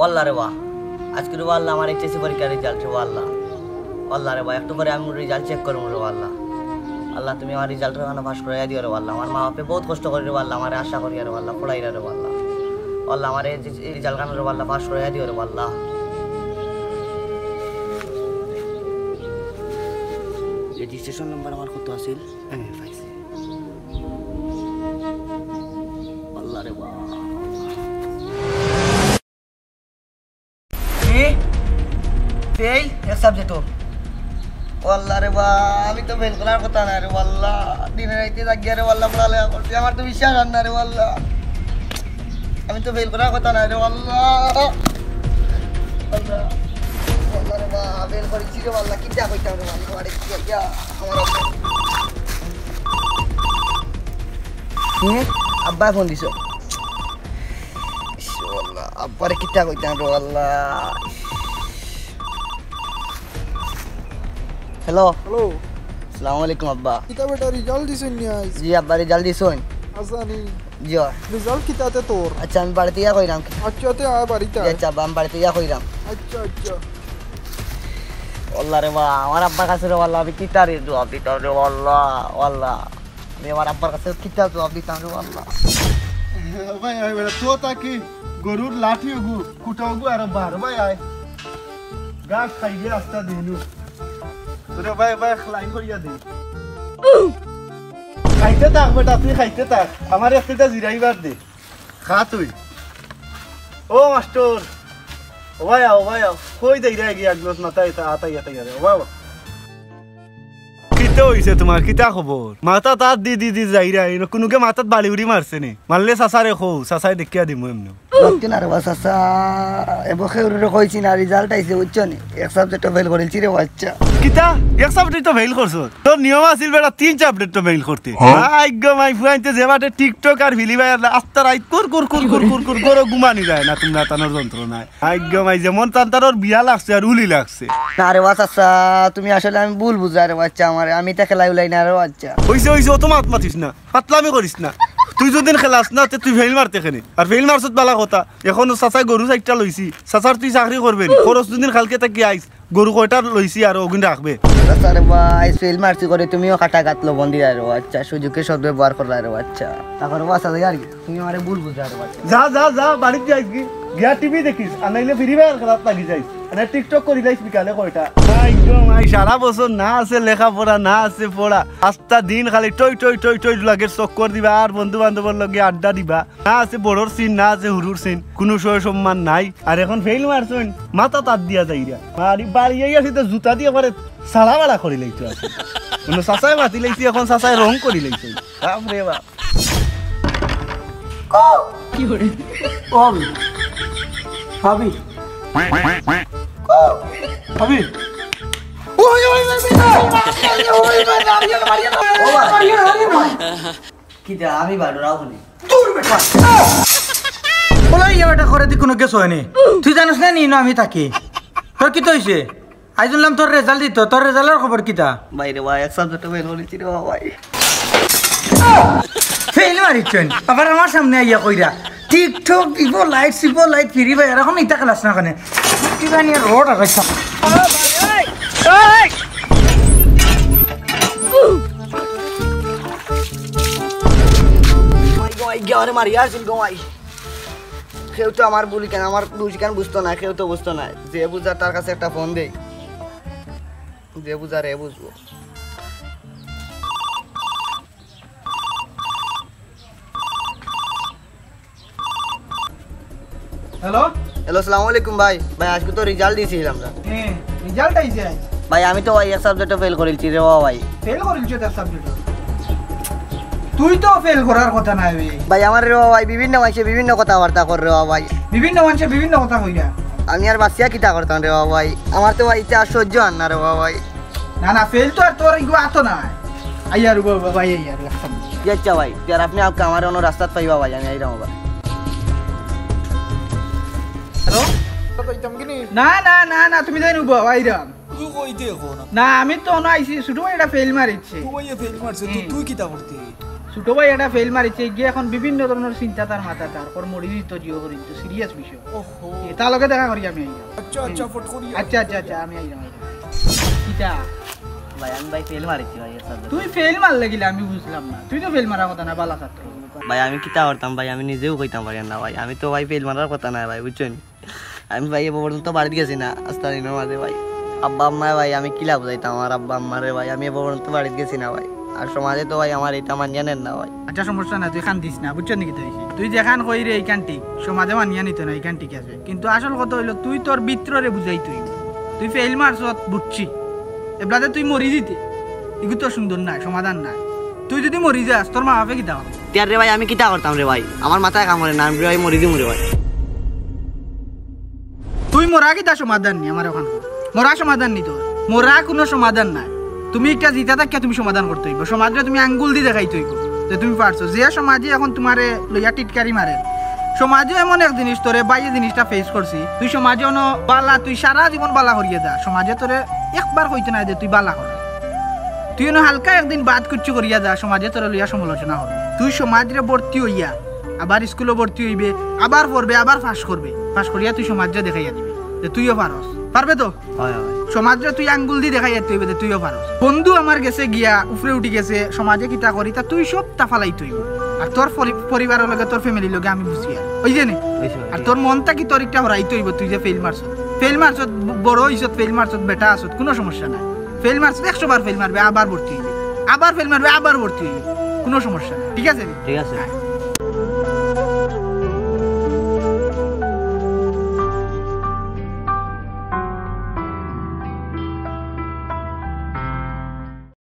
ওয়াল্লাহ রে বাহ, আজকে রে আল্লাহ আমার এইচএসসি পরীক্ষার রেজাল্ট রে আল্লাহ। আল্লাহ রে বাহ, একটু পরে আমি রেজাল্ট চেক করবো রে আল্লাহ। আল্লাহ তুমি আমার রেজাল্টের কারণে পাস করে দিও রে আল্লাহ। আমার মা বাপে বহুত কষ্ট করে রে আল্লাহ, আমার আশা করি রে আল্লাহ, পড়াই রে আল্লাহ। আল্লাহ আমার এই রেজাল্ট কারণে রে আল্লাহ পাস করে দিও রে আল্লাহ। রেজিস্ট্রেশন নাম্বার আমার কত আছিল? পাইছি। আল্লাহ রে বাহ, ফেল এক সাবজেক্টও। আল্লাহ রে বা, আমি তো ফেল করার কথা না রে আল্লাহ। দিনে রাইতে জাগিয়া রে আল্লাহ পড়ালেখা করছি, আমার তো বিশ্বাস আর না রে আল্লাহ। আমি তো ফেল করার কথা না রে আল্লাহ। আল্লাহ আল্লাহ রে বা, ফেল করেছি রে আল্লাহ। কি যা কইতাম রে আল্লাহ, আরে কি গিয়া আমার আব্বা ফোন দিছো। আল্লাহ আব্বারে কিতা কইতাম রে আল্লাহ। হ্যালো হ্যালো, আসসালামু আলাইকুম আব্বা। কিতা বেটা রেজাল্ট দিছেন নি আজ? জি আব্বা রেজাল্ট দিছুন। আসানি জি রেজাল্ট কিতাতে তোর? আচ্ছা আমি বাড়িতে ইয়া কইরাম। আচ্ছা তে আয় বাড়িতে আয়। আচ্ছা আব্বা আমি বাড়িতে ইয়া কইরাম। আচ্ছা আচ্ছা আল্লাহ রে বা, আমার আব্বার কাছে রে আল্লাহ আমি কিতা রে জবাব দিতাম রে আল্লাহ। আল্লাহ আমি আমার আব্বার কাছে কিতা জবাব দিতাম রে আল্লাহ। ভাই আয় বেটা তো তাকি গরুর লাঠি গু কুটা গু আর বার ভাই আয় গাছ খাইয়ে রাস্তা দিনু তোরে ভাই ভাই লাইন করিয়া দে। খাইতে থাক বেটা, তুই খাইতে থাক, আমার একটা জিরাইবার দে, খা তুই। ও মাস্টার, ও ভাই আও কই দেই রে গিয়া গ্লাস মাথায় আতাই রে ও বাবা। কিতা হইছে তোমার? কিতা খবর? মাথা তাত দি যাইরা কোনোকে মাথাত বালি উড়ি মারছে নি? মারলে চাচারে খো, চাচাই দেখিয়া দিমু এমনি। লাগতে না রে বা চাচা, এবকে উড়ে কইছি না রেজাল্ট আইছে বুঝছো নি, এক সাবজেক্ট ফেল করেছি রে বাচ্চা। কিতা এক সাবজেক্ট তো ফেল করছ? তোর নিয়ম আছিল বেটা 3 সাবজেক্ট তো ফেল করতে। আইগো মাই ফুয়াইতে যেবাটে টিকটক আর ভিলি ভাই আস্তা রাইত কুর কুর কুর কুর কুর কুর করে ঘুমানি যায় না তোমরা তানোর যন্ত্রণায়। আইগো মাই যেমন তান্তারর বিয়া লাগছে আর উলি লাগছে। না রে বা চাচা, তুমি আসলে আমি ভুল বুঝা রে বাচ্চা, আমি তা খেলাই উলাই না রে বাচ্চা। হইছে অত মাত মাতিস না, পাতলামি করিস না। তুই যদি খেলাস না তুই ফেল মারতে খেনে, আর ফেল মারছত বালা কথা। এখন চাচাই গরু চারটা লইছি, চাচার তুই চাকরি করবেন খরচ দুদিন খালকে তাকি আইস, গরু কয়টা লইছি আর ওগুন রাখবে। চাচা রে ভাই ফেল মারছি করে তুমিও কাটা গাতলো বন্দি রে বাচ্চা, সুযোগে সদ ব্যবহার করা রে বাচ্চা। তারপর বাসা যায় আর কি, তুমি আমারে ভুল বুঝা রে বাচ্চা। যা বাড়িতে যাইস কি, গিয়া টিভি দেখিস, আর নাইলে ফ্রি ফায়ার খেলাত লাগি যাইস, আর টিকটক করি যাইস বিকালে কয়টা। একদম সারা বছর না আছে লেখাপড়া, না আছে পড়া, 5টা দিন খালি টই লাগে চক্কর দিবা আর বন্ধু বান্ধবের লগে আড্ডা দিবা। না আছে বড়র সিন, না আছে হুরুর সিন, কোনো সয় সম্মান নাই। আর এখন ফেল মারছেন মাথা তাত দিয়া যাইরা বাড়ি আসি তো জুতা দিয়ে পরে সালা বাড়া করি লাইতো আছে। চাচাই মাতি লাইছি, এখন চাচাই রং করি লাইছে। বাপরে বাপ। ভাবি কিটা আমি বাড়ো রাহুনি তোর বেটা বলাই বেটা করে দি কোনো কেস হয়নি। তুই জানিস না নি আমি থাকি, তোর কি তো হইছে? আই শুনলাম তোর রেজাল্ট দিত, তোর রেজাল্টের খবর কিটা? বাইরে ভাই এক সাবজেক্ট ফেল করেছি রে ভাই। ফেল মারিছেন আবার আমার সামনে আইয়া কইরা টিকটক দিব লাইট ফ্রি ভাই এরকম ইটা ক্লাস না কানে কি জানি রোড আর রাখা। কেউ তো আমার বলি কেন, আমার বুঝি কেন বুঝতো না, কেউ তো বুঝতো না। যে বুঝা তার কাছে একটা ফোন দেই, যে বুঝা রে বুঝবো। হ্যালো হ্যালো আসসালামু আলাইকুম ভাই। ভাই আজকে তো রেজাল্ট দিয়েছিলাম আমরা। রেজাল্ট আইছে আজ? ভাই আমি তো ভাই এক সাবজেক্টে ফেল করেছি রে ভাই। ফেল করিলছ তার সাবজেক্ট? তুই তো ফেল করার কথা না ভাই আমার রে ভাই বিভিন্ন মানুষে বিভিন্ন কথাবার্তা করে রে ভাই, বিভিন্ন মানুষে বিভিন্ন কথা কইরা। আমি আর বাসিয়া কিতা করতাম রে ভাই, আমার তো ভাই ইচ্ছা সহ্য আর না রে ভাই। না ফেল তো আর তোর ইগো আতো না আইয়ার ভাই আইয়ার লাগতাম। আচ্ছা ভাই আর আপনি আমার অন্য রাস্তা পাইবা ভাই, আমি আইরাম আবার। হ্যালো না তুমি যাই নুব আইরাম। তুই কইতে এখন না আমি তো না আইছি শুধু এটা ফেল মারিছি। তুই ফেল মারছিস, তুই কিটা করতে? ছোট ভাই এটা ফেল মারিছে গিয়ে এখন বিভিন্ন ধরনের চিন্তা তার মাথা তারপর মরি দিত জিও করি তো সিরিয়াস বিষয় ওহো তার লগে দেখা করি আমি আইলাম আচ্ছা আচ্ছা ফট করি আচ্ছা আচ্ছা আচ্ছা আমি আইলাম কিটা ভাই আমি ভাই ফেল মারিছি ভাই এর সাবজেক্ট তুই ফেল মারলে গিলা আমি বুঝলাম না তুই তো ফেল মারার কথা না বালা ছাত্র ভাই আমি কিতা করতাম ভাই আমি নিজেও কইতাম পারি না ভাই আমি তো ভাই ফেল মারার কথা না ভাই বুঝছেন আমি ভাই এ পর্যন্ত বাড়িতে গেছি না আস্তানিনের মাঝে ভাই আব্বা আম্মা ভাই আমি কিলা বুঝাইতাম আমার আব্বা আম্মারে ভাই আমি এ পর্যন্ত বাড়িতে গেছি না ভাই আর সমাজে তো ভাই আমার এটা মানিয়ে নেন না ভাই আচ্ছা সমস্যা না তুই খান দিস না বুঝছেন নাকি তুই যেখান কই রে এইখান ঠিক সমাজে মানিয়া নিত না এইখান ঠিক আছে কিন্তু আসল কথা হইলো তুই তোর ভিতরে বুঝাই তুই ফেল মারছত বুঝছি এবারে তুই মরি দিতে এগুলো তো সুন্দর না সমাধান না তুই যদি মরি যাস তোর মা বাপে কি দাও তিয়ার রে ভাই আমি কিতা করতাম রে ভাই আমার মাথায় কামড়ে না আমি ভাই মরি দিমু রে ভাই তুই মরা কি তা সমাধান নি আমার ওখান মরা সমাধান নি তোর মরা কোনো সমাধান নাই তুমি একটা জিতা থাকি তুমি সমাধান করতে হইব সমাজে তুমি আঙ্গুল দিয়ে দেখাইতে হইব যে তুমি পারছো যে সমাজে এখন তোমারে লইয়া টিটকারি মারে সমাজে এমন এক জিনিস তোরে বাইরে জিনিসটা ফেস করছি তুই সমাজে বালা তুই সারা জীবন বালা করিয়ে যা সমাজে তোরে একবার হইতে না যে তুই বালা কর তুই হালকা একদিন বাদ কুচ্ছু করিয়া যা সমাজে তোরে লইয়া সমালোচনা করবে তুই সমাজে ভর্তি হইয়া আবার স্কুলে ভর্তি হইবে আবার পড়বে আবার পাস করিয়া তুই সমাজে দেখাইয়া দিবে যে তুইও পারস পারবে তো সমাজে তুই আঙ্গুল দিয়ে দেখাইয়া তুইবে যে তুইও পারস বন্ধু আমার গেছে গিয়া উপরে উঠি গেছে সমাজে কিতা করি তা তুই সব তাফালাই তুইব আর তোর পরিবারের লগে তোর ফ্যামিলির লগে আমি বুঝি ওই জানি আর তোর মনটা কি তোর একটা হরাই তুইব তুই যে ফেল মারছত বড় হইছত ফেল মারছত বেটা আসত কোনো সমস্যা নাই ফেল মারছত 100 বার ফেল মারবে আবার ভর্তি হইবে আবার ফেল মারবে আবার ভর্তি হইবে কোনো সমস্যা নাই ঠিক আছে ঠিক আছে